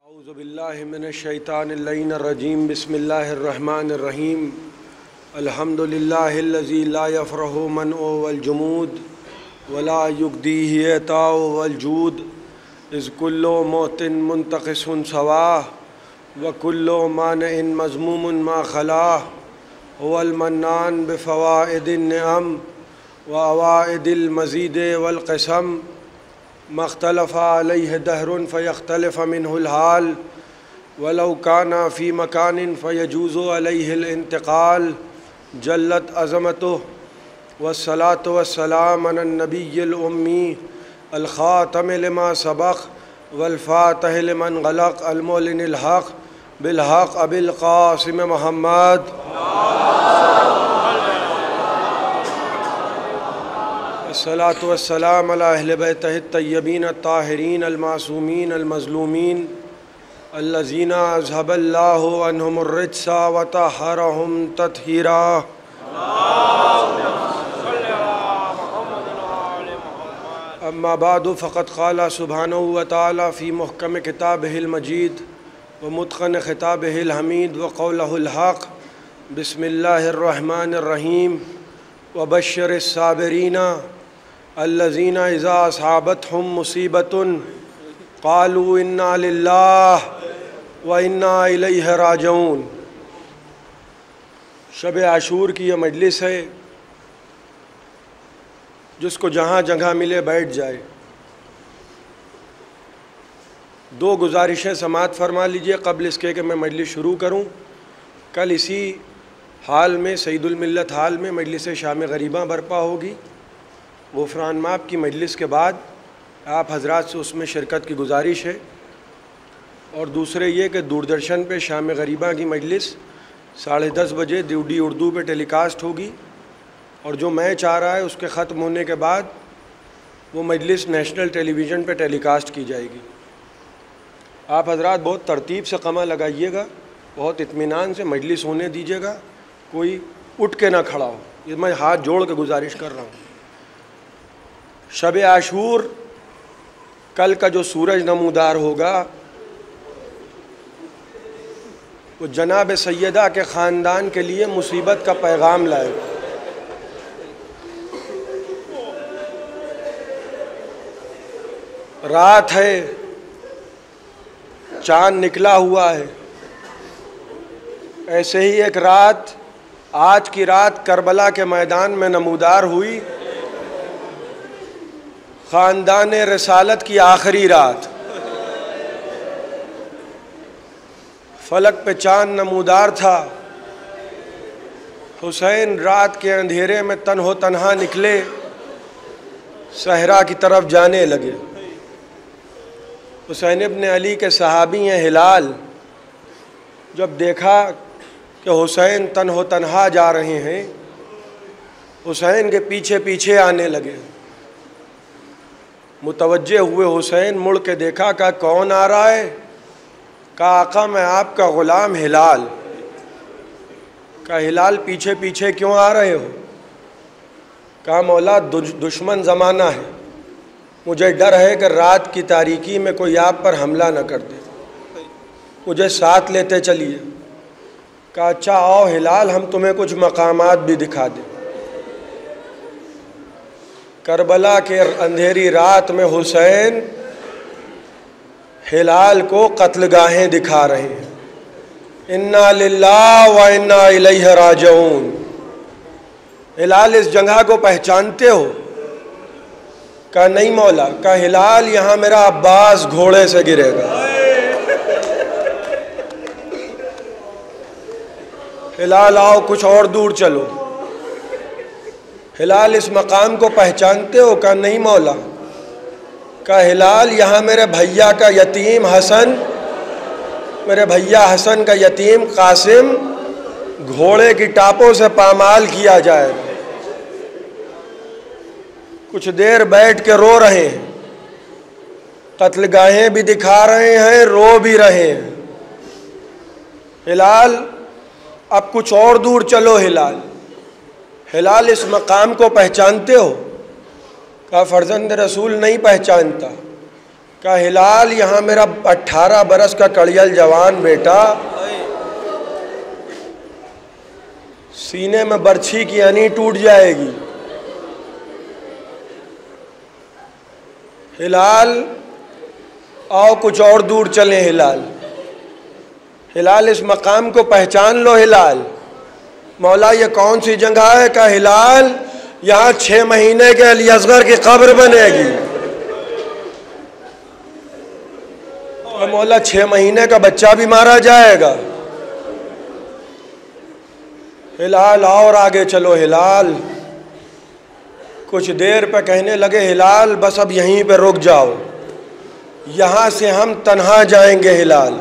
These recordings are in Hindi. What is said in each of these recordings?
औज़ुबिल्लाहि मिनश्शैतानिर्रजीम बिस्मिल्लाहिर्रहमानिर्रहीम अल्हम्दुलिल्लाहिल्लज़ी ला यफ़रहु मनउ वल जुमूद वला युग़दीहि इताउ वल जूद इज़ कुल्लु मोतिन मुंतक़िसुन सवाह व कुल्लु मानिइन मज़मूमुन मा खलाह हुवल मन्नान बिफ़वाइदिन निअम व अवाइदिल मज़ीद वल क़सम मख्तलफ़ा अलैहि दहरुन फ़यख्तलिफ़ मिन्हुल हाल वलौ काना फ़ी मकानिन फ़यजूज़ु अलैहिल इंतिक़ाल जल्लत अज़मतुहु वस्सलातु वस्सलाम अलन नबिय्यिल उम्मी अल ख़ातमि लिमा सबक़ वल फ़ातिहि लिमन ग़लक़ अल मुअलिनिल हक़ बिल हक़ अबिल क़ासिम मुहम्मद अस्सलातु वस्सलाम अला अहले बैतिहि तय्यबीन अत्ताहिरीन अल मासूमीन अल मज़लूमीन अल्लज़ीना अज़हबल्लाहु अन्हुमुर रिज्सा व तहहरहुम तत्हीरा। अम्मा बादु फ़क़द क़ाला सुब्हानहु व तआला फ़ी मुहकम किताबिहिल मजीद व मुत्क़न ख़िताबिहिल हमीद व क़ौलहुल हक़ बिस्मिल्लाहिर्रहमानिर्रहीम व बश्शिरिस साबिरीना अल्लज़ीना इज़ा असाबतहुम मुसीबतुन क़ालू इन्ना लिल्लाहि व इन्ना इलैहि राजिऊन। शब आशूर की यह मजलिस है, जिसको जहाँ जगह मिले बैठ जाए। दो गुजारिशें समाअत फरमा लीजिए क़ब्ल इसके कि मैं मजलिस शुरू करूँ। कल इसी हाल में सईदुल मिल्लत हाल में मजलिस शाम ग़रीबा बरपा होगी। ग़ुफ़रान माफ़ की मजलिस के बाद आप हज़रात से उसमें शिरकत की गुजारिश है। और दूसरे ये कि दूरदर्शन पे शाम ग़रीबा की मजलिस 10:30 बजे डी उर्दू पे टेलीकास्ट होगी और जो मैच आ रहा है उसके ख़त्म होने के बाद वो मजलिस नेशनल टेलीविज़न पे टेलीकास्ट की जाएगी। आप हज़रात बहुत तरतीब से कमा लगाइएगा, बहुत इत्मीनान से मजलिस होने दीजिएगा, कोई उठ के ना खड़ा हो। ये मैं हाथ जोड़ के गुजारिश कर रहा हूँ। शब आशूर कल का जो सूरज नमूदार होगा वो जनाब सैयदा के ख़ानदान के लिए मुसीबत का पैगाम लाएगा। रात है, चाँद निकला हुआ है। ऐसे ही एक रात, आज की रात करबला के मैदान में नमूदार हुई। ख़ानदान रिसालत की आखिरी रात, फलक पे चाँद नमूदार था। हुसैन रात के अंधेरे में तन्हो तन्हा निकले, सहरा की तरफ जाने लगे। हुसैन इब्न अली के सहाबी हैं हिलाल, जब देखा कि हुसैन तन्हो तन्हा जा रहे हैं, हुसैन के पीछे पीछे आने लगे। मुतवज्जे हुए हुसैन मुड़ के देखा, कहा कौन आ रहा है? कहा आका मैं आपका ग़ुलाम हिलाल। कहा हिलाल पीछे पीछे क्यों आ रहे हो? कहा मौला दुश्मन ज़माना है, मुझे डर है कि रात की तारीकी में कोई आप पर हमला न कर दे, मुझे साथ लेते चलिए। कहा अच्छा आओ हिलाल, हम तुम्हें कुछ मकामात भी दिखा दें। करबला के अंधेरी रात में हुसैन हिलाल को कत्लगाहें दिखा रहे हैं। इन्ना लिल्लाहि व इन्ना इलैहि राजिऊन। हिलाल इस जगह को पहचानते हो? कहा नहीं मौला। कहा हिलाल यहाँ मेरा अब्बास घोड़े से गिरेगा। हिलाल आओ कुछ और दूर चलो। हिलाल इस मकाम को पहचानते हो? कहा नहीं मौला। कहा हिलाल यहाँ मेरे भैया का यतीम हसन, मेरे भैया हसन का यतीम कासिम घोड़े की टापों से पामाल किया जाएगा। कुछ देर बैठ के रो रहे हैं, कत्लगाहें भी दिखा रहे हैं, रो भी रहे हैं। हिलाल अब कुछ और दूर चलो। हिलाल हिलाल इस मकाम को पहचानते हो? कहा फर्जंद रसूल नहीं पहचानता। का हिलाल, यहाँ मेरा 18 बरस का कड़ियल जवान बेटा, सीने में बर्छी की अनी टूट जाएगी। हिलाल, आओ कुछ और दूर चलें। हिलाल, हिलाल इस मकाम को पहचान लो। हिलाल, मौला ये कौन सी जगह है? का हिलाल, यहाँ 6 महीने के अली असगर की कब्र बनेगी। मौला 6 महीने का बच्चा भी मारा जाएगा। हिलाल, और आगे चलो। हिलाल, कुछ देर पे कहने लगे, हिलाल बस अब यहीं पे रुक जाओ, यहाँ से हम तन्हा जाएंगे। हिलाल,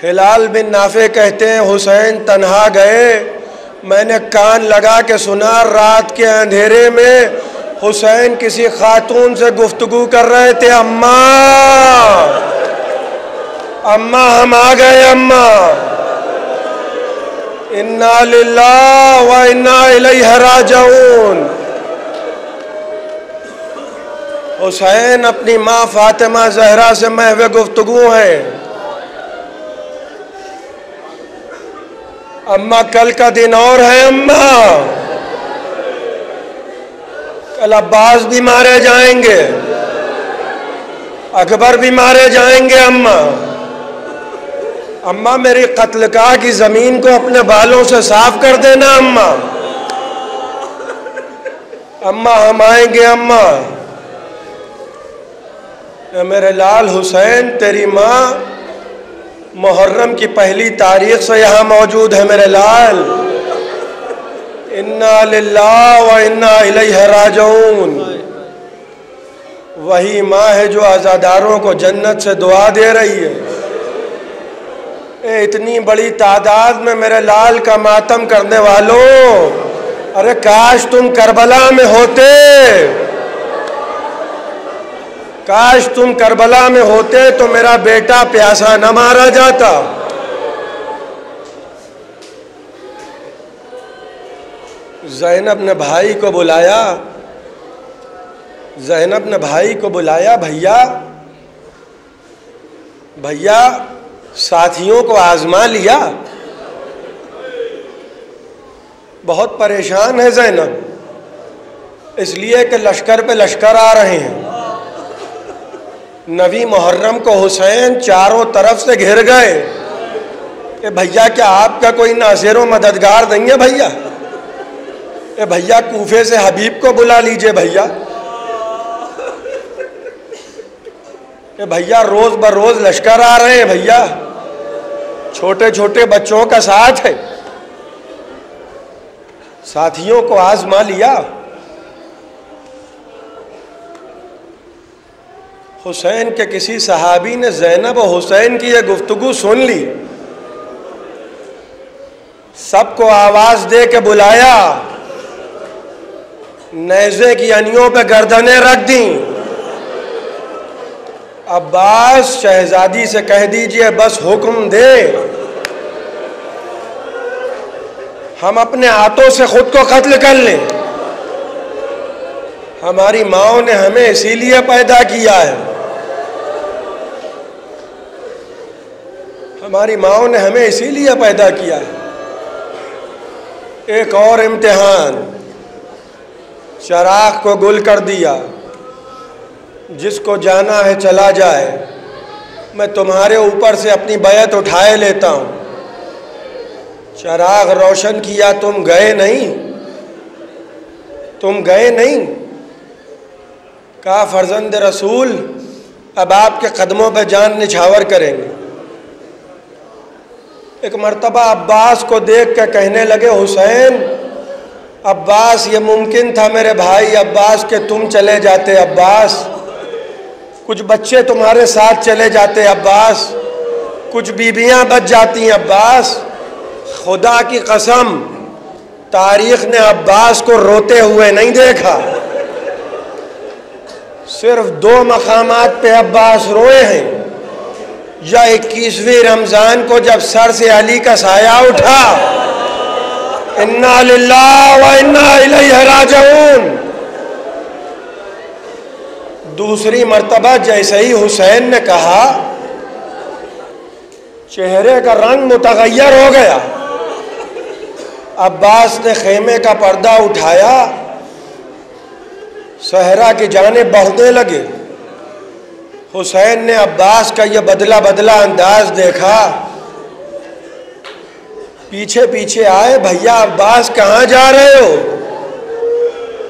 हिलाल बिन नाफे कहते हैं, हुसैन तन्हा गए, मैंने कान लगा के सुना, रात के अंधेरे में हुसैन किसी खातून से गुफ्तगू कर रहे थे। अम्मा, अम्मा हम आ गए, अम्मा। इन्ना लिल्लाह व इन्ना इलैहि राजिऊन। हुसैन अपनी माँ फातिमा जहरा से महवे गुफ्तगू हैं। अम्मा कल का दिन और है अम्मा, कल अब्बास भी मारे जाएंगे, अकबर भी मारे जाएंगे। अम्मा, अम्मा मेरी कत्लगाह की जमीन को अपने बालों से साफ कर देना। अम्मा, अम्मा हम आएंगे। अम्मा, मेरे लाल हुसैन, तेरी माँ मुहर्रम की पहली तारीख से यहाँ मौजूद है। मेरे लाल, इन्ना लिल्लाह व इन्ना इलैहि राजिऊन। वही माँ है जो आज़ादारों को जन्नत से दुआ दे रही है। इतनी बड़ी तादाद में मेरे लाल का मातम करने वालों, अरे काश तुम करबला में होते, काश तुम करबला में होते तो मेरा बेटा प्यासा न मारा जाता। ज़ैनब ने भाई को बुलाया, ज़ैनब ने भाई को बुलाया, भैया भैया साथियों को आजमा लिया। बहुत परेशान है ज़ैनब, इसलिए कि लश्कर पे लश्कर आ रहे हैं। नवी मुहर्रम को हुसैन चारों तरफ से घिर गए कि भैया क्या आपका कोई नासिर व मददगार नहीं है? भैया, ए भैया कूफे से हबीब को बुला लीजिए। भैया, ए भैया रोज बरोज लश्कर आ रहे हैं। भैया, छोटे छोटे बच्चों का साथ है। साथियों को आजमा लिया। हुसैन के किसी सहाबी ने ज़ैनब और हुसैन की यह गुफ्तगू सुन ली, सबको आवाज दे के बुलाया, नेज़े की अनियों पे गर्दनें रख दी। अब्बास शहजादी से कह दीजिए बस हुक्म दे, हम अपने हाथों से खुद को कत्ल कर लें। हमारी माओ ने हमें इसीलिए पैदा किया है, हमारी माओ ने हमें इसीलिए पैदा किया है। एक और इम्तिहान, चराग को गुल कर दिया, जिसको जाना है चला जाए, मैं तुम्हारे ऊपर से अपनी बैत उठाए लेता हूँ। चराग रोशन किया, तुम गए नहीं, तुम गए नहीं। कहा फर्जंद रसूल अब आपके कदमों पर जान निछावर करेंगे। एक मर्तबा अब्बास को देख कर कहने लगे, हुसैन अब्बास ये मुमकिन था मेरे भाई अब्बास के तुम चले जाते अब्बास, कुछ बच्चे तुम्हारे साथ चले जाते अब्बास, कुछ बीबियां बच जाती अब्बास। खुदा की कसम तारीख ने अब्बास को रोते हुए नहीं देखा। सिर्फ 2 मकामात पे अब्बास रोए हैं। या 21वीं रमजान को जब सर से अली का साया उठा, इन्ना लिल्लाह व इन्ना इलैहि राजिऊन। दूसरी मर्तबा जैसे ही हुसैन ने कहा, चेहरे का रंग मुतगय्यर हो गया। अब्बास ने खेमे का पर्दा उठाया, सहरा की जानिब बढ़ने लगे। हुसैन ने अब्बास का यह बदला बदला अंदाज देखा, पीछे पीछे आए। भैया अब्बास कहाँ जा रहे हो?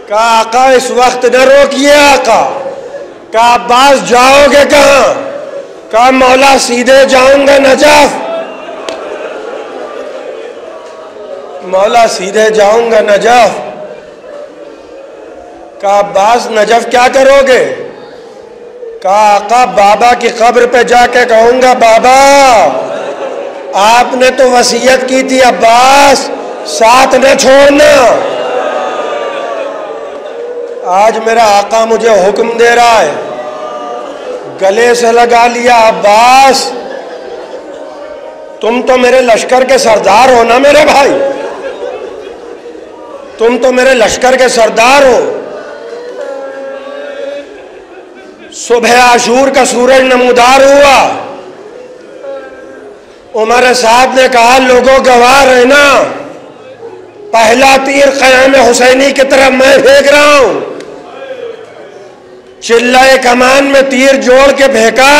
कहा आका इस वक्त न रोकिए आका। कहा अब्बास जाओगे कहाँ? कहा मौला सीधे जाऊंगा नजफ। मौला सीधे जाऊंगा नजफ। कहा अब्बास नजफ क्या करोगे? कहा आका बाबा की कब्र पे जाके कहूंगा, बाबा आपने तो वसीयत की थी अब्बास साथ न छोड़ना। आज मेरा आका मुझे हुक्म दे रहा है, गले से लगा लिया, अब्बास तुम तो मेरे लश्कर के सरदार हो ना मेरे भाई, तुम तो मेरे लश्कर के सरदार हो। सुबह आशूर का सूरज नमूदार हुआ। उमर साहब ने कहा, लोगों गवाह है ना, पहला तीर क़याम हुसैनी की तरफ मैं फेंक रहा हूं। चिल्लाए कमान में तीर जोड़ के फेंका,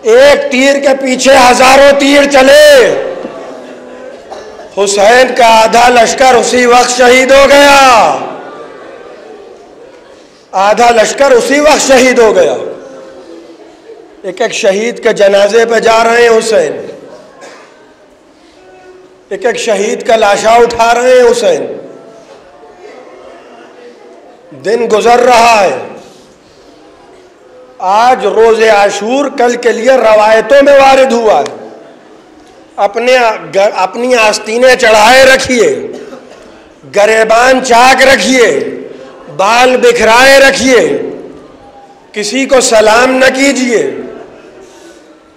एक तीर के पीछे हजारों तीर चले। हुसैन का आधा लश्कर उसी वक्त शहीद हो गया। आधा लश्कर उसी वक्त शहीद हो गया। एक एक शहीद के जनाजे पे जा रहे हैं हुसैन, एक एक शहीद का लाशा उठा रहे हैं हुसैन। दिन गुजर रहा है। आज रोज़े आशूर कल के लिए रवायतों में वारिद हुआ है। अपनी आस्तीनें चढ़ाए रखिए, गरेबान चाक रखिए, बाल बिखराए रखिए, किसी को सलाम न कीजिए।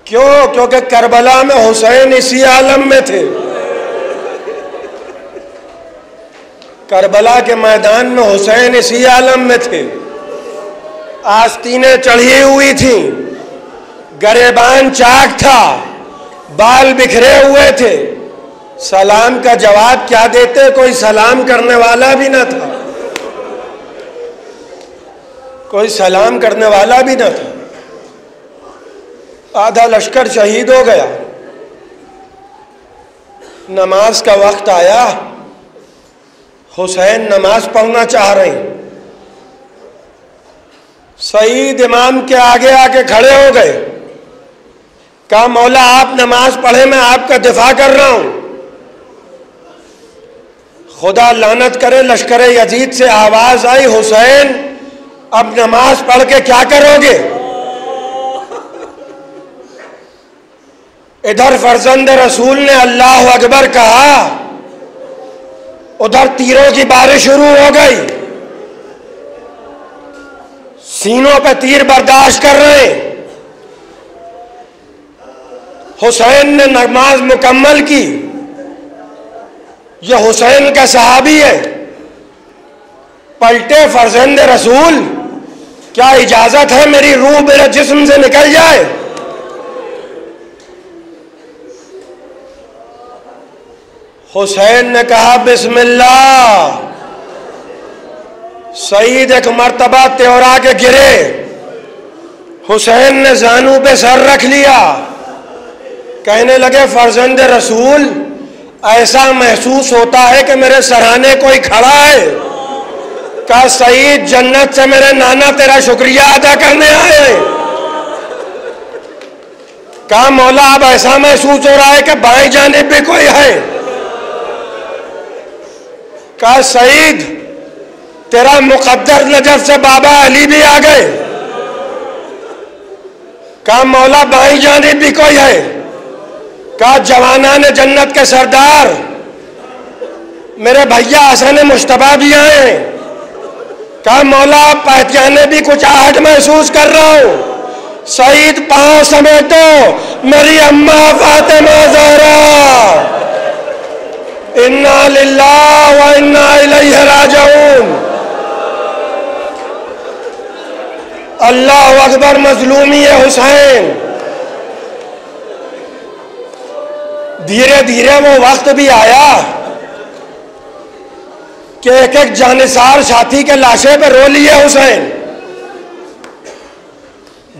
क्यों? क्योंकि करबला में हुसैन इसी आलम में थे। करबला के मैदान में हुसैन इसी आलम में थे। आस्तीनें चढ़ी हुई थी, गरेबान चाक था, बाल बिखरे हुए थे। सलाम का जवाब क्या देते? कोई सलाम करने वाला भी न था, कोई सलाम करने वाला भी न था। आधा लश्कर शहीद हो गया। नमाज का वक्त आया, हुसैन नमाज पढ़ना चाह रहे हैं। सईद इमाम के आगे आके खड़े हो गए। कहा मौला आप नमाज पढ़े, मैं आपका दिफा कर रहा हूं। खुदा लानत करे, लश्कर यजीद से आवाज आई, हुसैन अब नमाज पढ़ के क्या करोगे? इधर फर्जंद रसूल ने अल्लाह अकबर कहा, उधर तीरों की बारिश शुरू हो गई। सीनों पे तीर बर्दाश्त कर रहे। हुसैन ने नमाज मुकम्मल की। यह हुसैन का सहाबी है। पलटे फर्जंद रसूल, क्या इजाजत है मेरी रूह मेरे जिस्म से निकल जाए? हुसैन ने कहा बिस्मिल्लाह। सईद एक मर्तबा त्योरा के गिरे। हुसैन ने जानू पे सर रख लिया। कहने लगे फर्जंद रसूल, ऐसा महसूस होता है कि मेरे सराहने कोई खड़ा है। कहा सईद, जन्नत से मेरे नाना तेरा शुक्रिया अदा करने आए हैं। कहा मौला अब ऐसा महसूस हो रहा है कि बाएं जानिब भी कोई है। कहा सईद, तेरा मुकद्दर नजर से बाबा अली भी आ गए। कहा मौला बाईं जानिब भी कोई है। कहा जवाना ने जन्नत के सरदार मेरे भैया हसन मुश्तबा भी आए हैं। कहा मौला पहचाने भी कुछ आहट महसूस कर रहा हूं। सईद पांव समेटो, मेरी अम्मा फातिमा ज़हरा। इन्ना लिल्लाहि व इन्ना इलैहि राजिऊन। अल्लाह अकबर मजलूमी हुसैन। धीरे धीरे वो वक्त भी आया कि एक एक जानिसार साथी के लाशे पे रो लिए हुसैन।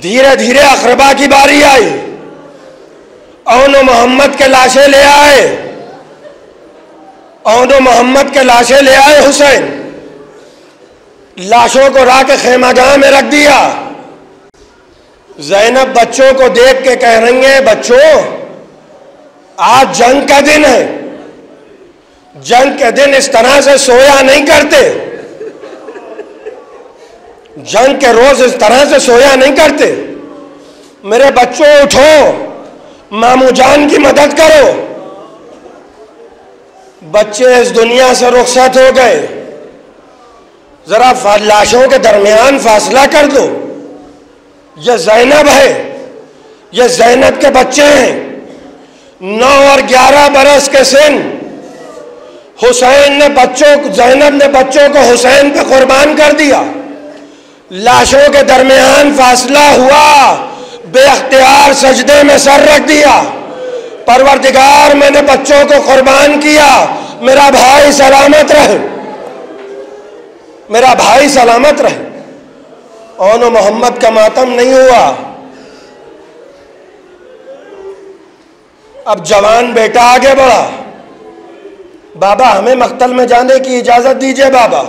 धीरे धीरे अकरबा की बारी आई, औनो मोहम्मद के लाशें ले आए, औनो मोहम्मद के लाशें ले आए हुसैन। लाशों को रा के खेमागाह में रख दिया। ज़ैनब बच्चों को देख के कह रही है, बच्चों आज जंग का दिन है, जंग के दिन इस तरह से सोया नहीं करते, जंग के रोज इस तरह से सोया नहीं करते। मेरे बच्चों उठो, मामू जान की मदद करो। बच्चे इस दुनिया से रुखसत हो गए। जरा लाशों के दरमियान फासला कर दो। ये ज़ैनब है, ये ज़ैनब के बच्चे हैं। 9 और 11 बरस के सिन। हुसैन ने ज़ैनब ने बच्चों को हुसैन पे कुर्बान कर दिया। लाशों के दरमियान फासला हुआ, बेअख्तियार सजदे में सर रख दिया। परवरदिगार मैंने बच्चों को कुर्बान किया, मेरा भाई सलामत रहे, मेरा भाई सलामत रहे। औनो मोहम्मद का मातम नहीं हुआ। अब जवान बेटा आगे बढ़ा, बाबा हमें मख्तल में जाने की इजाजत दीजिए बाबा।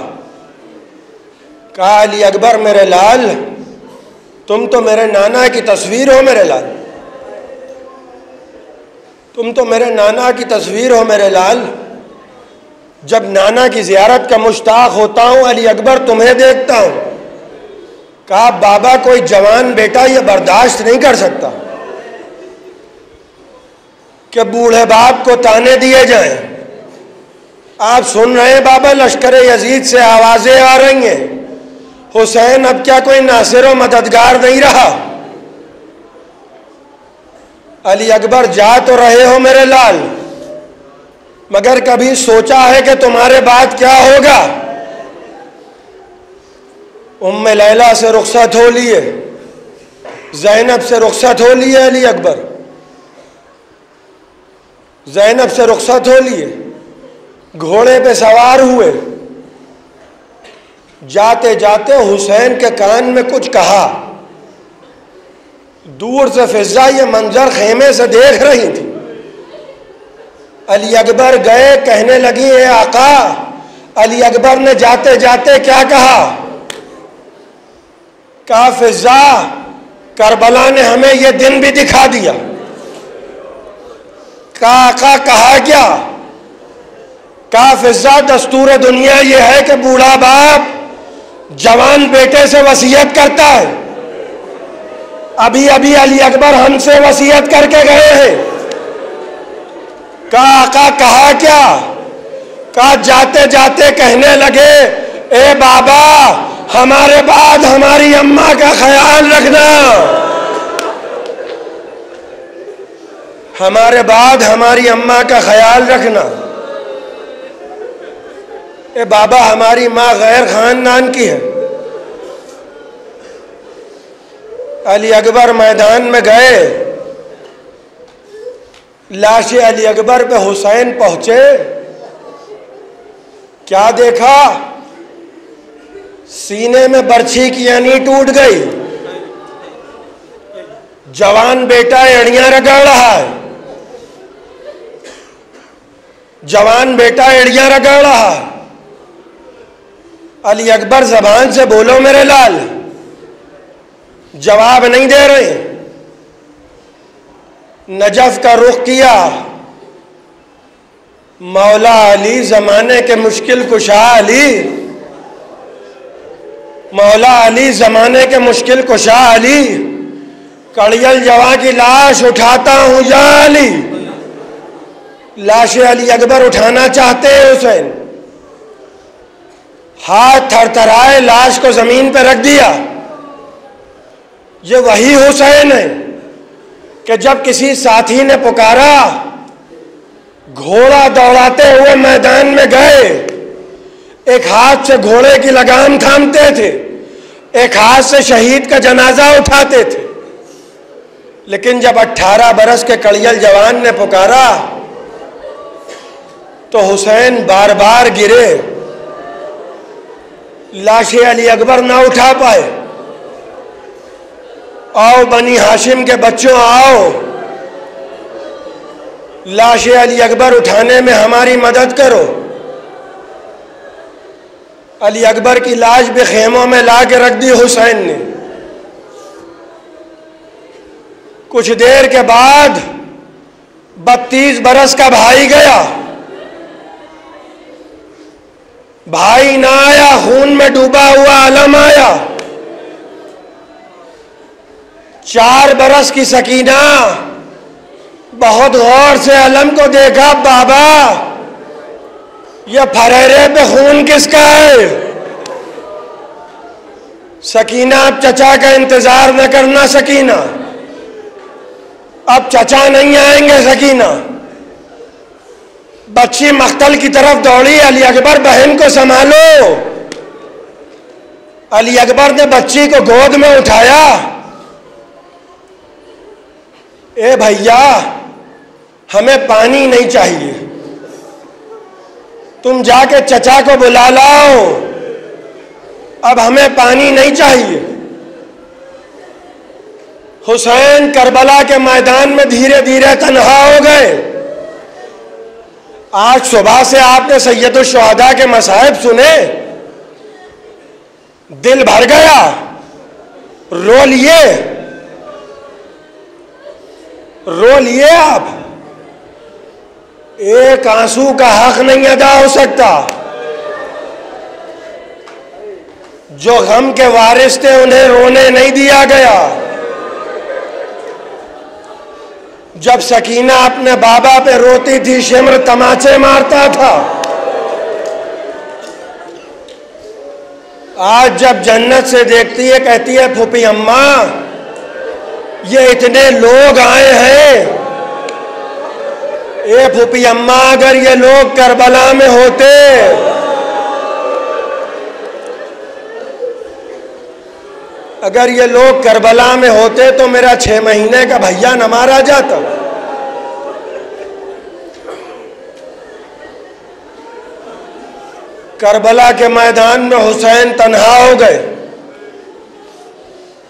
कहा अली अकबर मेरे लाल, तुम तो मेरे नाना की तस्वीर हो मेरे लाल, तुम तो मेरे नाना की तस्वीर हो मेरे लाल। जब नाना की ज़ियारत का मुश्ताक होता हूं अली अकबर तुम्हें देखता हूं। कहा बाबा कोई जवान बेटा ये बर्दाश्त नहीं कर सकता कि बूढ़े बाप को ताने दिए जाएं। आप सुन रहे हैं बाबा, लश्कर यजीद से आवाजें आ रही हैं, हुसैन अब क्या कोई नासिर व मददगार नहीं रहा। अली अकबर जा तो रहे हो मेरे लाल, मगर कभी सोचा है कि तुम्हारे बाद क्या होगा। उम्मे लैला से रुखसत हो लिए, ज़ैनब से रुखसत हो लिए अली अकबर, ज़ैनब से रुखसत हो लिए, घोड़े पे सवार हुए। जाते जाते हुसैन के कान में कुछ कहा। दूर से फिजा ये मंजर खेमे से देख रही थी। अली अकबर गए, कहने लगी है आका। अली अकबर ने जाते जाते क्या कहा? कहा फिजा करबला ने हमें यह दिन भी दिखा दिया। कहा आका कहा क्या? कहा फिजा दस्तूर दुनिया यह है कि बूढ़ा बाप जवान बेटे से वसीयत करता है। अभी अभी अली अकबर हमसे वसीयत करके गए हैं। कहा आका कहा क्या? कहा जाते जाते कहने लगे ए बाबा हमारे बाद हमारी अम्मा का ख्याल रखना, हमारे बाद हमारी अम्मा का ख्याल रखना। ए बाबा हमारी माँ गैर खानदान की है। अली अकबर मैदान में गए, लाशे अली अकबर पे हुसैन पहुंचे। क्या देखा? सीने में बर्छी की यानी टूट गई। जवान बेटा एड़ियां रगड़ रहा है, जवान बेटा एड़ियां रगड़ रहा है। अली अकबर जबान से बोलो मेरे लाल, जवाब नहीं दे रहे। नजफ का रुख किया। मौला अली जमाने के मुश्किल कुशा अली, मौला अली जमाने के मुश्किल कुशा अली, कड़ियल जवा की लाश उठाता हूं या अली। लाश अली अकबर उठाना चाहते हैं हुसैन। हाथ थरथराए, लाश को जमीन पर रख दिया। ये वही हुसैन है कि जब किसी साथी ने पुकारा, घोड़ा दौड़ाते हुए मैदान में गए, एक हाथ से घोड़े की लगाम थामते थे, एक हाथ से शहीद का जनाजा उठाते थे, लेकिन जब 18 बरस के कड़ियल जवान ने पुकारा तो हुसैन बार बार गिरे, लाशे अली अकबर ना उठा पाए। आओ बनी हाशिम के बच्चों आओ, लाशे अली अकबर उठाने में हमारी मदद करो। अली अकबर की लाश भी खेमों में ला के रख दी हुसैन ने। कुछ देर के बाद 32 बरस का भाई गया, भाई ना आया, खून में डूबा हुआ अलम आया। 4 बरस की सकीना बहुत गौर से अलम को देखा, बाबा यह फरेरे पे खून किसका है? सकीना अब चचा का इंतजार न करना सकीना, अब चचा नहीं आएंगे सकीना। बच्ची मख्तल की तरफ दौड़ी, अली अकबर बहन को संभालो। अली अकबर ने बच्ची को गोद में उठाया। ए भैया हमें पानी नहीं चाहिए, तुम जाके चचा को बुला लाओ, अब हमें पानी नहीं चाहिए। हुसैन करबला के मैदान में धीरे धीरे तन्हा हो गए। आज सुबह से आपने सैयदुल शुहदा के मसाहिब सुने, दिल भर गया, रो लिए आप। एक आंसू का हक नहीं अदा हो सकता। जो गम के वारिस थे उन्हें रोने नहीं दिया गया। जब सकीना अपने बाबा पे रोती थी, शिमर तमाचे मारता था। आज जब जन्नत से देखती है, कहती है फूफी अम्मा ये इतने लोग आए हैं। ए फूफी अम्मा अगर ये लोग करबला में होते, अगर ये लोग करबला में होते तो मेरा 6 महीने का भैया न मारा जाता। करबला के मैदान में हुसैन तन्हा हो गए।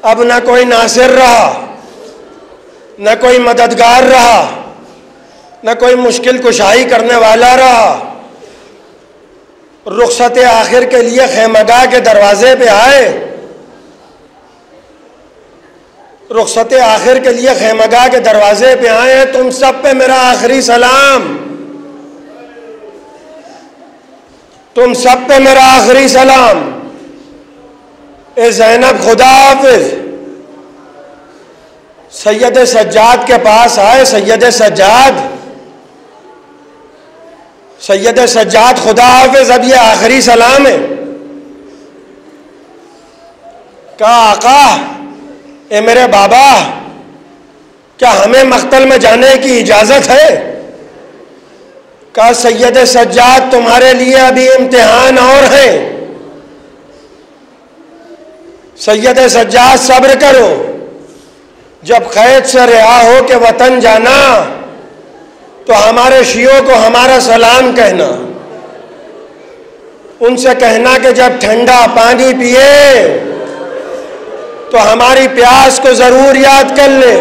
अब न कोई नासिर रहा, न कोई मददगार रहा, न कोई मुश्किल कुशाई करने वाला रहा। रुखसत आखिर के लिए खेमगाह के दरवाजे पे आए। रुखसत आखिर के लिए खेमगाह के दरवाजे पे आए हैं। तुम सब पे मेरा आखिरी सलाम, तुम सब पे मेरा आखिरी सलाम। ए ज़ैनब खुदा हाफिज। सैयद सज्जाद के पास आए। सैयद सज्जाद खुदा हाफिज, अब ये आखिरी सलाम है। कहा आका, ए मेरे बाबा, क्या हमें मख्तल में जाने की इजाजत है? कहा सैयद सज्जाद, तुम्हारे लिए अभी इम्तिहान और है। सैयद सज्जाद सब्र करो, जब कैद से रिहा हो के वतन जाना तो हमारे शियों को हमारा सलाम कहना। उनसे कहना कि जब ठंडा पानी पिए तो हमारी प्यास को जरूर याद कर ले,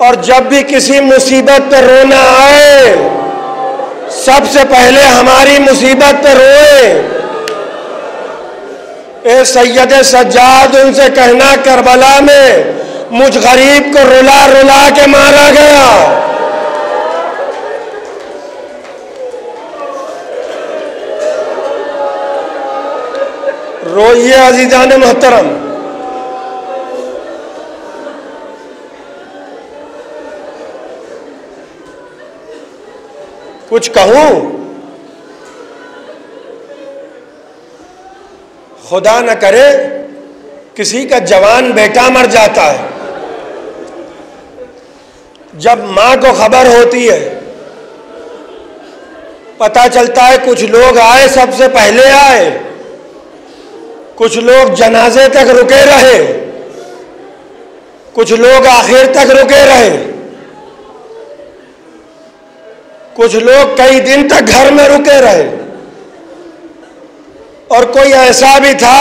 और जब भी किसी मुसीबत पर रोना आए सबसे पहले हमारी मुसीबत पर रोए। ए सैयद सज्जाद, उनसे कहना करबला में मुझ गरीब को रुला रुला के मारा गया। रोइए अजीजान मोहतरम। कुछ कहूं? खुदा न करे किसी का जवान बेटा मर जाता है। जब मां को खबर होती है, पता चलता है कुछ लोग आए, सबसे पहले आए, कुछ लोग जनाजे तक रुके रहे, कुछ लोग आखिर तक रुके रहे, कुछ लोग कई दिन तक घर में रुके रहे, और कोई ऐसा भी था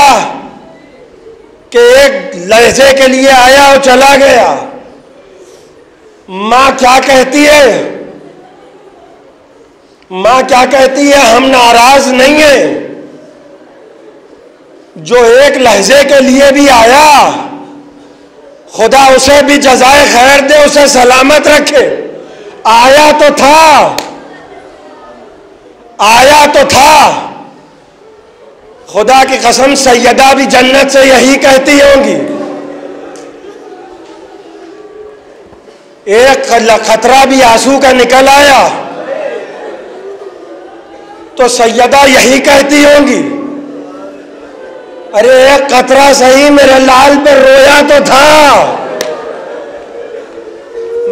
कि एक लहजे के लिए आया और चला गया। माँ क्या कहती है? माँ क्या कहती है? हम नाराज नहीं हैं। जो एक लहजे के लिए भी आया, खुदा उसे भी जज़ाए खैर दे, उसे सलामत रखे। आया तो था, आया तो था। खुदा की कसम सैयदा भी जन्नत से यही कहती होंगी। एक खतरा भी आंसू का निकल आया तो सैयदा यही कहती होंगी, अरे एक कतरा सही मेरे लाल पे रोया तो था,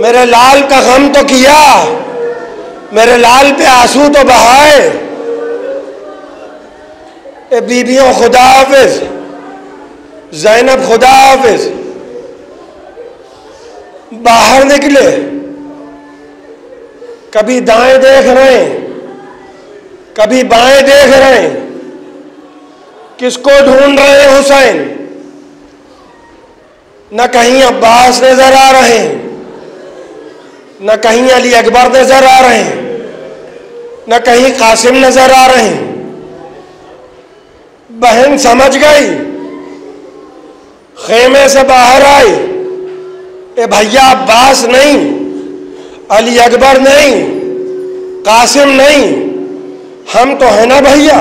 मेरे लाल का गम तो किया, मेरे लाल पे आंसू तो बहाए। ए बीबियों खुदा हाफिज, ज़ैनब खुदा हाफिज, बाहर निकले, कभी दाएं देख रहे हैं, कभी बाएं देख रहे हैं, किसको ढूंढ रहे हैं? हुसैन। न कहीं अब्बास नजर आ रहे हैं, न कहीं अली अकबर नजर आ रहे हैं, न कहीं कासिम नजर आ रहे हैं। बहन समझ गई, खेमे से बाहर आई, ए भैया अब्बास नहीं, अली अकबर नहीं, कासिम नहीं, हम तो है ना भैया।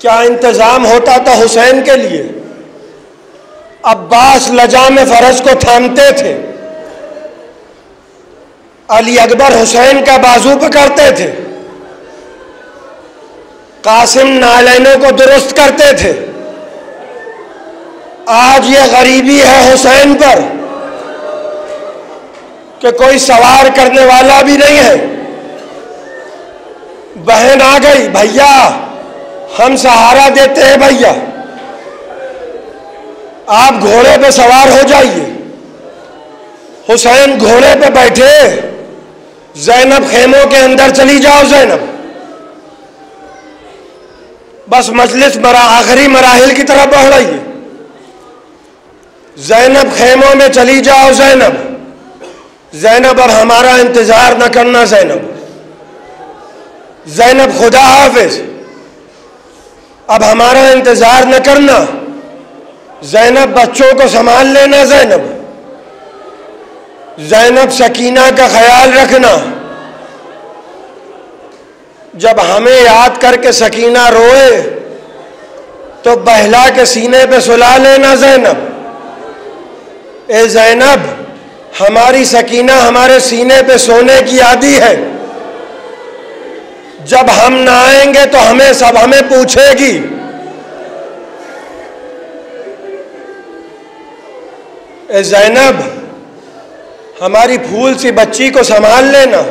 क्या इंतजाम होता था हुसैन के लिए? अब्बास लजाम फरज को थामते थे, अली अकबर हुसैन का बाजू पकड़ते थे, कासिम नालैनों को दुरुस्त करते थे। आज ये गरीबी है हुसैन पर कि कोई सवार करने वाला भी नहीं है। बहन आ गई, भैया हम सहारा देते हैं, भैया आप घोड़े पे सवार हो जाइए। हुसैन घोड़े पे बैठे, ज़ैनब खेमों के अंदर चली जाओ ज़ैनब। बस मजलिस आखिरी मराहिल की तरफ बढ़ रही है। ज़ैनब खेमों में चली जाओ ज़ैनब। ज़ैनब अब हमारा इंतजार न करना ज़ैनब। ज़ैनब खुदा हाफिज, अब हमारा इंतजार न करना। ज़ैनब बच्चों को संभाल लेना ज़ैनब। ज़ैनब सकीना का ख्याल रखना। जब हमें याद करके सकीना रोए तो बहला के सीने पे सुला लेना ज़ैनब। ए ज़ैनब, हमारी सकीना हमारे सीने पे सोने की आदी है। जब हम ना आएंगे तो हमें पूछेगी। ए ज़ैनब, हमारी फूल सी बच्ची को संभाल लेना।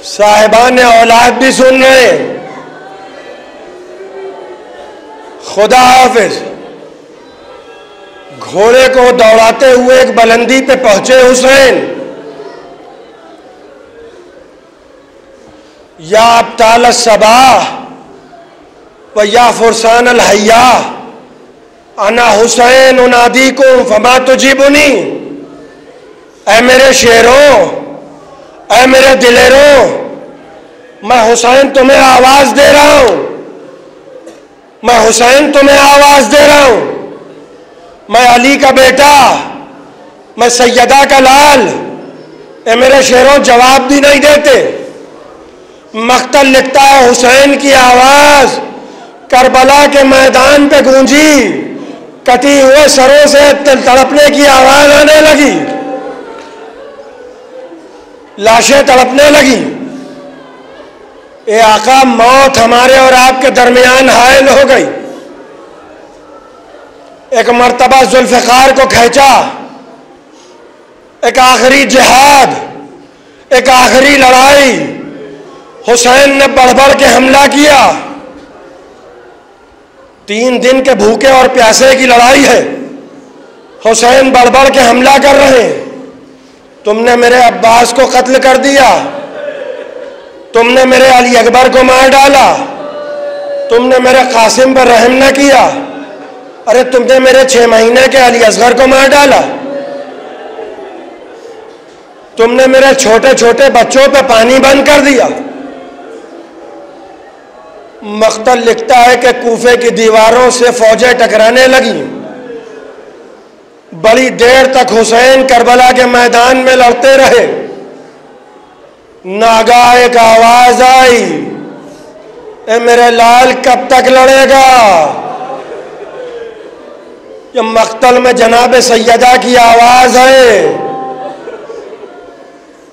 साहिबान औलाद भी सुन रहे हैं। खुदा हाफिज। घोड़े को दौड़ाते हुए एक बुलंदी पे पहुंचे हुसैन। या अब्ताल सबाह व या फुरसान अल हय्या अना हुसैन उनादी को फमा तुजीबुनी। ऐ मेरे शेरों, ऐ मेरे दिलेरों, मैं हुसैन तुम्हें आवाज दे रहा हूं। मैं हुसैन तुम्हें आवाज दे रहा हूं। मैं अली का बेटा, मैं सैयदा का लाल। ए मेरे शेरों, जवाब भी नहीं देते। मख्तल लिखता है, हुसैन की आवाज करबला के मैदान पे गूंजी। कटी हुए सरों से तड़पने की आवाज आने लगी। लाशें तड़पने लगी। ए आका, मौत हमारे और आपके दरमियान हायल हो गई। एक मर्तबा जुल्फ़िकार को खींचा। एक आखिरी जिहाद, एक आखिरी लड़ाई। हुसैन ने बढ़ बढ़ के हमला किया। 3 दिन के भूखे और प्यासे की लड़ाई है। हुसैन बढ़ बढ़ के हमला कर रहे हैं। तुमने मेरे अब्बास को कत्ल कर दिया, तुमने मेरे अली अकबर को मार डाला, तुमने मेरे कासिम पर रहम न किया। अरे तुमने मेरे 6 महीने के अली असगर को मार डाला, तुमने मेरे छोटे छोटे बच्चों पे पानी बंद कर दिया। मख्तल लिखता है कि कूफे की दीवारों से फौजें टकराने लगी। बड़ी देर तक हुसैन करबला के मैदान में लड़ते रहे। नागा एक आवाज आई, ए मेरे लाल कब तक लड़ेगा? ये मख्तल में जनाब सैयदा की आवाज है,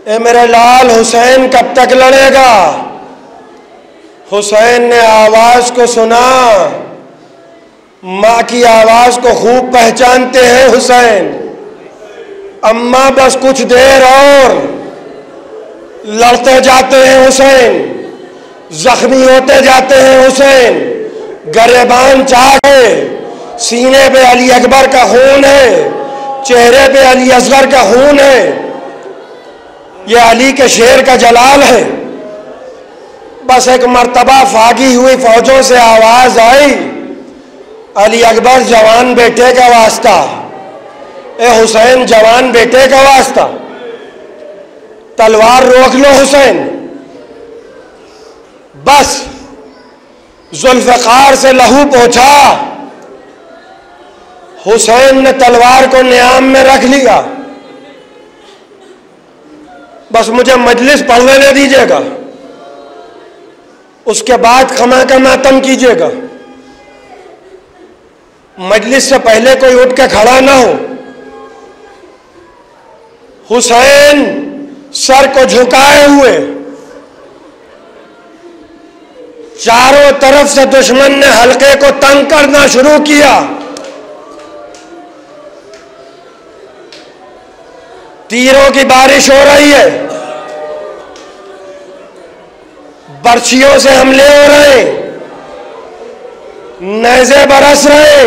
ए मेरे लाल हुसैन कब तक लड़ेगा? हुसैन ने आवाज को सुना। माँ की आवाज को खूब पहचानते हैं हुसैन। अम्मा बस कुछ देर और। लड़ते जाते हैं हुसैन, जख्मी होते जाते हैं हुसैन। गरेबान चाक है, सीने पे अली अकबर का खून है, चेहरे पे अली असगर का खून है। ये अली के शेर का जलाल है। बस एक मर्तबा फागी हुई फौजों से आवाज आई, अली अकबर जवान बेटे का वास्ता, ए हुसैन जवान बेटे का वास्ता, तलवार रोक लो हुसैन। बस जुल्फ़िकार से लहू पोंछा, हुसैन ने तलवार को नियाम में रख लिया। बस मुझे मजलिस पढ़ने दे दीजिएगा, उसके बाद खमा का मातम कीजिएगा। मजलिस से पहले कोई उठ के खड़ा ना हो। हुसैन सर को झुकाए हुए, चारों तरफ से दुश्मन ने हल्के को तंग करना शुरू किया। तीरों की बारिश हो रही है, बर्छियों से हमले हो रहे, नेज़े बरस रहे,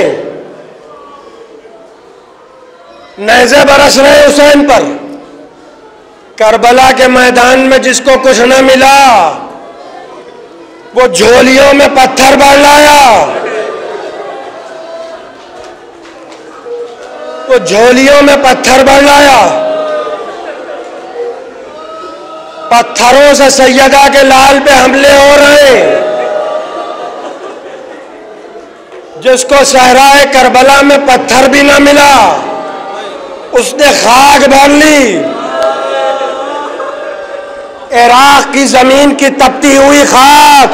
नेज़े बरस रहे हुसैन पर। करबला के मैदान में जिसको कुछ न मिला, वो झोलियों में पत्थर भर लाया, वो झोलियों में पत्थर भर लाया। पत्थरों से सैयदा के लाल पे हमले हो रहे। जिसको सहराए करबला में पत्थर भी ना मिला, उसने खाक भर ली। इराक की जमीन की तपती हुई खाक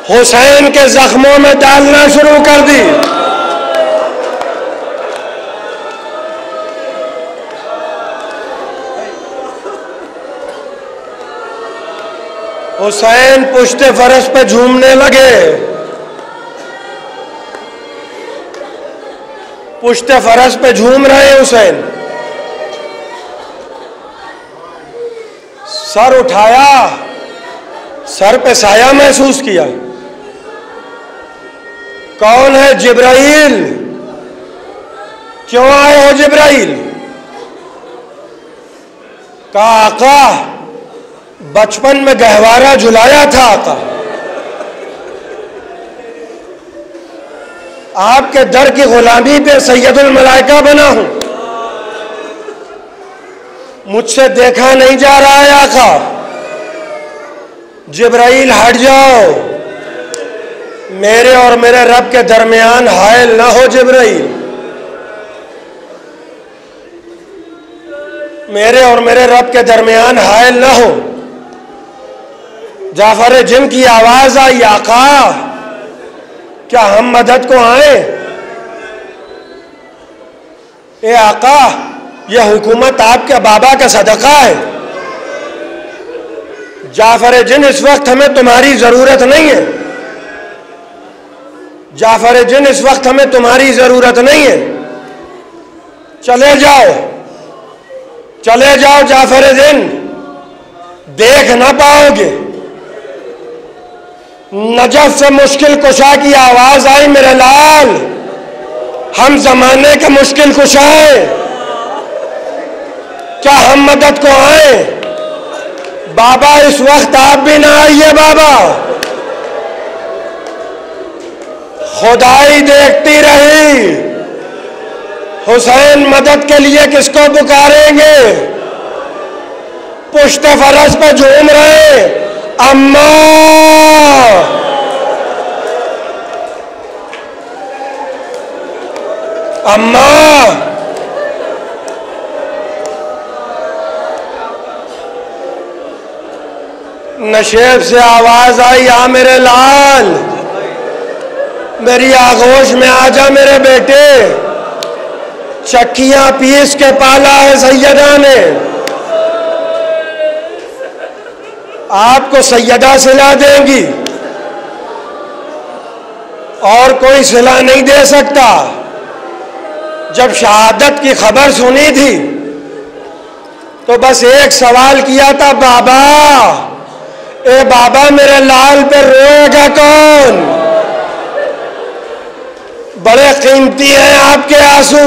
हुसैन के जख्मों में डालना शुरू कर दी। हुसैन पुश्ते फरस पे झूमने लगे। पुश्ते फरस पे झूम रहे हुसैन। सर उठाया, सर पे साया महसूस किया। कौन है? जिब्राइल। क्यों आए हो जिब्राइल? कहा आका, बचपन में गहवारा झुलाया था आका, आपके दर की गुलामी पे सैयदुल मलाइका बना हूं, मुझसे देखा नहीं जा रहा है आका। जिब्राइल हट जाओ, मेरे और मेरे रब के दरमियान हायल ना हो। जिब्राइल, मेरे और मेरे रब के दरमियान हायल ना हो। जाफर जिन की आवाज आई, आका क्या हम मदद को आए? ए आका, यह हुकूमत आपके बाबा का सदका है। जाफर जिन, इस वक्त हमें तुम्हारी जरूरत नहीं है। जाफर जिन, इस वक्त हमें तुम्हारी जरूरत नहीं है। चले जाओ, चले जाओ जाफर जिन, देख ना पाओगे। नजफ से मुश्किल कुशा की आवाज आई मेरे लाल, हम जमाने के मुश्किल कुशा हैं, क्या हम मदद को आए? बाबा इस वक्त आप भी ना आइए बाबा, खुदाई देखती रही, हुसैन मदद के लिए किसको पुकारेंगे? पुश्ते फरस पे झूम रहे अम्मा, अम्मा। नशेब से आवाज आई, आ मेरे लाल, मेरी आगोश में आजा मेरे बेटे, चक्कियां पीस के पाला है सैयदा ने, आपको सैयदा सिला देंगी और कोई सिला नहीं दे सकता। जब शहादत की खबर सुनी थी तो बस एक सवाल किया था, बाबा ए बाबा मेरे लाल पे रोएगा कौन? बड़े कीमती हैं आपके आंसू,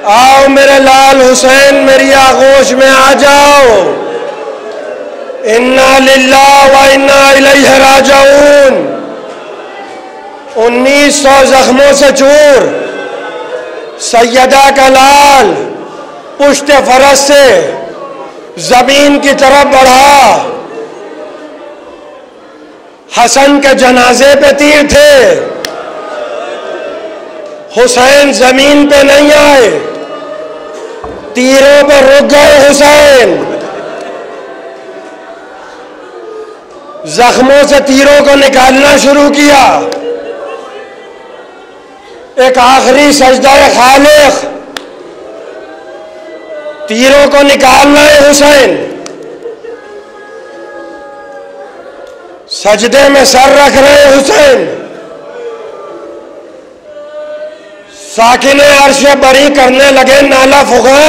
आओ मेरे लाल हुसैन मेरी आगोश में आ जाओ। इन्ना लिल्लाह व इन्ना इलैहि राजिऊन। 1900 जख्मों से चूर सैयदा का लाल पुश्ते फरस से जमीन की तरफ बढ़ा। हसन के जनाजे पे तीर थे, हुसैन जमीन पे नहीं आए, तीरों पर रुक गए हुसैन। जख्मों से तीरों को निकालना शुरू किया। एक आखिरी सजदा खालिक, तीरों को निकालना है हुसैन। सजदे में सर रख रहे हुसैन, साकिने अर्श बरी करने लगे नाला फुगा।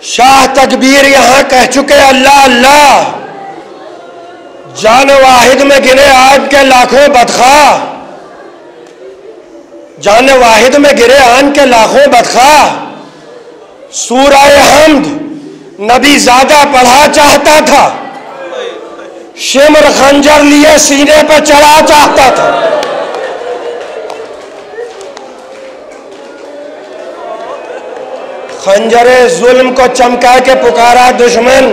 शाह तकबीर यहां कह चुके अल्लाह अल्लाह, जान वाहिद में गिरे आग के लाखों बदखा, जान वाहिद में गिरे आन के लाखों बदखा। सूरह हम्द नबी ज़्यादा पढ़ा चाहता था, शिमर खंजर लिए सीने पर चढ़ा चाहता था। खंजरे जुल्म को चमका के पुकारा दुश्मन,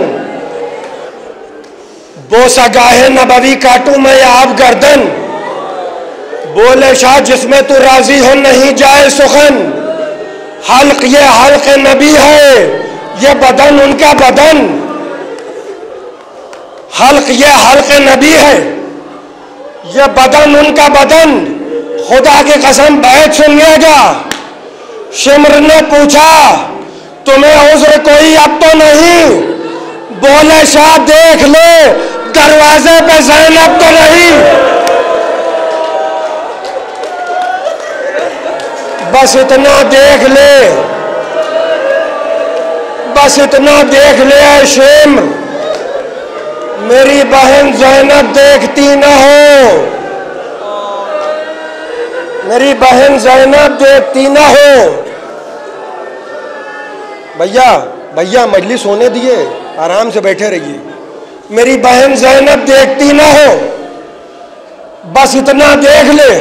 बोसा गाहे नबवी काटू मैं आप गर्दन। बोले शाह जिसमें तू राजी हो नहीं जाए सुखन, हल्क ये हल्क नबी है, ये बदन उनका बदन। हल्क ये हल्क नबी है, ये बदन उनका बदन। खुदा की कसम बैठ सुनिएगा। शिमर ने पूछा तुम्हें उज़्र कोई अब तो नहीं? बोले शाह देख ले दरवाजे पे ज़ैनब तो नहीं। बस इतना देख ले, बस इतना देख ले शिमर, मेरी बहन ज़ैनब देखती न हो, मेरी बहन ज़ैनब देखती न हो। भैया भैया मजलिस होने दिए, आराम से बैठे रहिए। मेरी बहन ज़ैनब देखती ना हो, बस इतना देख ले।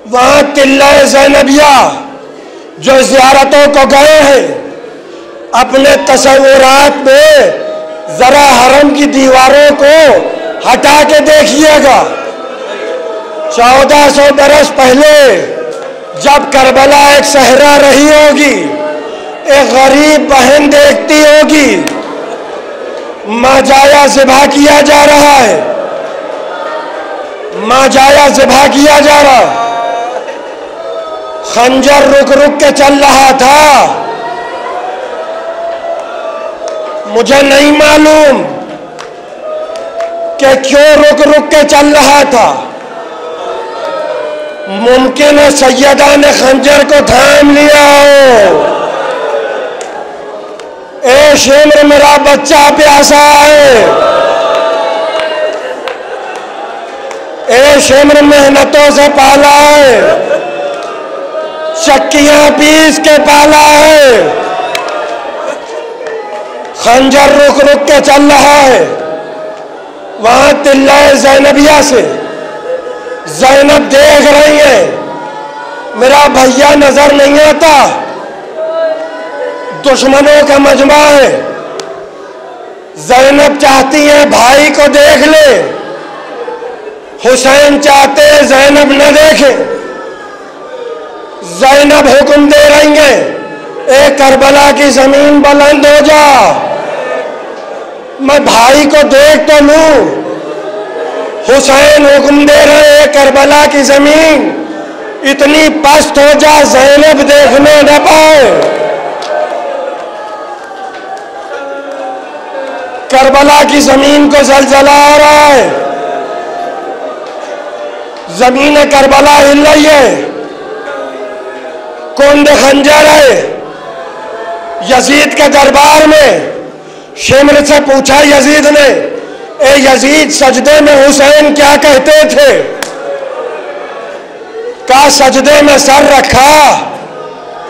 वहां किला ज़ैनबिया जो ज़ियारतों को गए हैं, अपने तसव्वुरात में जरा हरम की दीवारों को हटा के देखिएगा। 1400 बरस पहले जब करबला एक सहरा रही होगी, एक गरीब बहन देखती होगी, माँ जाया ज़िबा किया जा रहा है, माँ जाया ज़िबा किया जा रहा। खंजर रुक रुक के चल रहा था। मुझे नहीं मालूम कि क्यों रुक रुक के चल रहा था। मुमकिन है सैयदा ने खंजर को थाम लिया हो। ए शेमर मेरा बच्चा प्यासा है, ए शेमर मेहनतों से पाला है, चक्कियां पीस के पाला है, खंजर रुक रुक के चल रहा है। वहां तिल्लाए ज़ैनबिया से ज़ैनब देख रही है, मेरा भैया नजर नहीं आता, दुश्मनों का मजमा है। ज़ैनब चाहती है भाई को देख ले, हुसैन चाहते ज़ैनब न देखे। ज़ैनब हुक्म दे रही है, ए करबला की जमीन बुलंद हो जा, मैं भाई को देख तो लूं। हुसैन हुक्म दे रहे, करबला की जमीन इतनी पस्त हो जा ज़ैनब देखने न पाए। करबला की जमीन को जलजला आ रहा है, जमीन करबला हिल रही है, कुंद खंजर है। यजीद के दरबार में शिमर से पूछा यजीद ने, ए यजीद सजदे में हुसैन क्या कहते थे? का सजदे में सर रखा,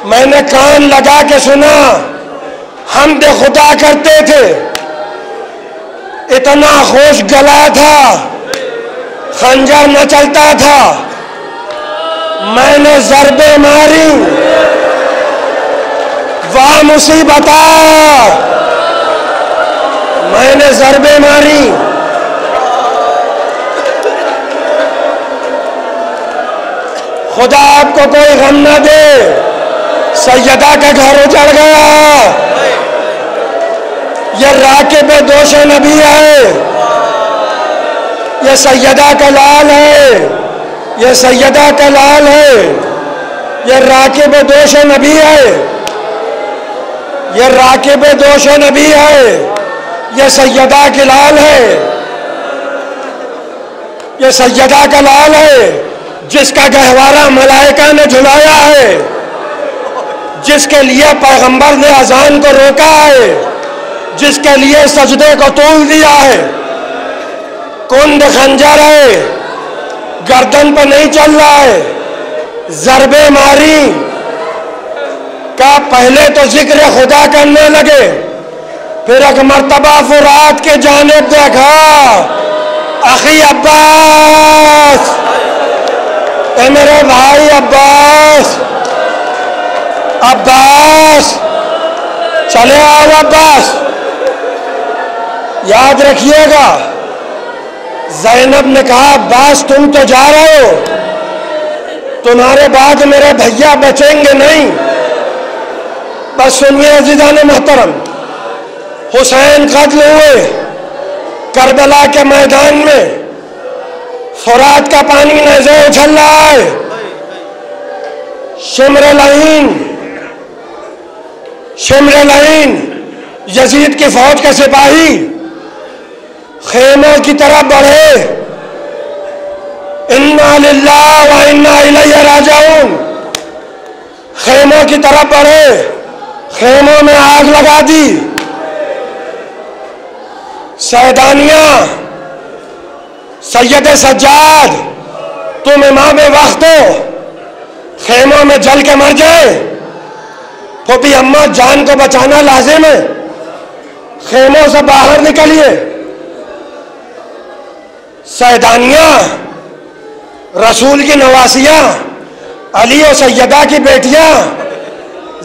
मैंने कान लगा के सुना, हमद खुदा करते थे, इतना खुश गला था, खंजर न चलता था, मैंने ज़रबे मारी, वाह मुसीबता, मैंने ज़रबे मारी। खुदा आपको कोई गम न दे, सैयदा का घर उजड़ गया, ये राकिब दोष नबी है, ये सैयदा का लाल है, ये सैयदा का लाल है, ये राकिब दोष नबी है, ये राकिब दोष नबी है, ये सैयदा का लाल है, ये सैयदा का लाल है, जिसका गहवारा मलाइका ने झुलाया है, जिसके लिए पैगंबर ने अजान को रोका है, जिसके लिए सजदे को तोल दिया है। कुंद खंजर है, गर्दन पर नहीं चल रहा है, ज़रबे मारी का पहले तो जिक्र खुदा करने लगे, फिर एक मर्तबा फुरात के जानिब देखा, अखी अब्बास, ए मेरे भाई अब्बास, अब्बास चले आओ अब्बास। याद रखिएगा, ज़ैनब ने कहा, अब्बास तुम तो जा रहे हो, तुम्हारे बाद मेरे भैया बचेंगे नहीं। बस सुनिए अज़ीज़ान मोहतरम, हुसैन कत्ल हुए करबला के मैदान में, फुरात का पानी नज़े उछल रहा है, शिमर लईन यजीद की फौज के सिपाही खेमों की तरफ बढ़े, इन्ना लिल्लाह व इन्ना इलैहि राजिऊन, खेमों की तरफ बढ़े, खेमों में आग लगा दी। सैदानिया, सैयद सज्जाद, तुम इमाम वक्त हो, खेमों में जल के मर जाए। फूफी अम्मा, जान को बचाना लाजिम है, खेमों से बाहर निकलिए। सैदानिया, रसूल की नवासियां, अली और सैयदा की बेटियां,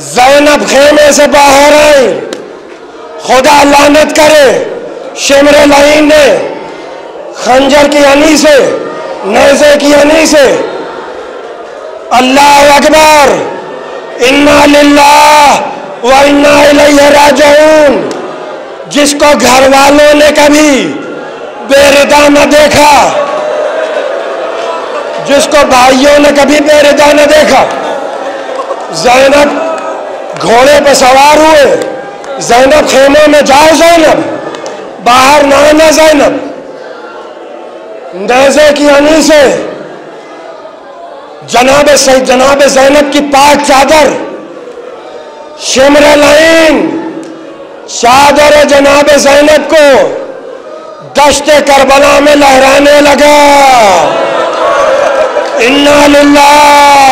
ज़ैनब खेमे से बाहर आई। खुदा लानत करे, शिमर लईन ने खंजर की अनी से, नेज़े की अनी से, अल्लाह अकबर, इन्ना लिल्लाह व इन्ना इलैहि राजिऊन, जिसको घर वालों ने कभी बेरिदा न देखा, जिसको भाइयों ने कभी बेरिदा न देखा। ज़ैनब घोड़े पर सवार हुए, ज़ैनब खेमों में जाओ, ज़ैनब बाहर ना आना, ज़ैनब नेज़े की अनी से जनाब ज़ैनब की पाक चादर शिमर लईन चादर जनाब ज़ैनब को दश्ते करबला में लहराने लगा। इन्ना लिल्लाह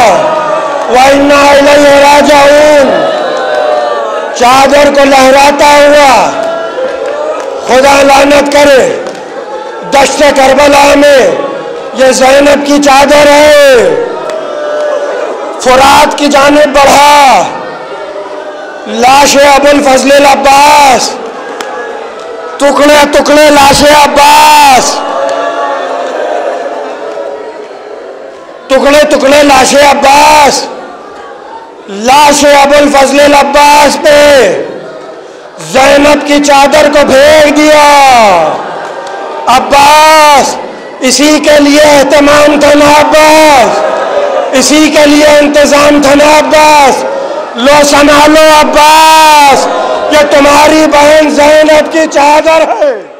व इन्ना इलैहि राजिऊन। चादर को लहराता हुआ, खुदा लानत करे, दश्ते करबला में ये ज़ैनब की चादर है। फुरात की जानिब बढ़ा, लाशे अबुल फजल अब्बास, टुकड़े टुकड़े लाशे अब्बास, टुकड़े टुकड़े लाशे अब्बास, लाशे अबुल फजल अब्बास पे ज़ैनब की चादर को फेंक दिया। अब्बास, इसी के लिए एहतमाम था ना अब्बास, इसी के लिए इंतजाम था ना अब्बास। लो संभालो अब्बास, ये तुम्हारी बहन ज़ैनब की चादर है।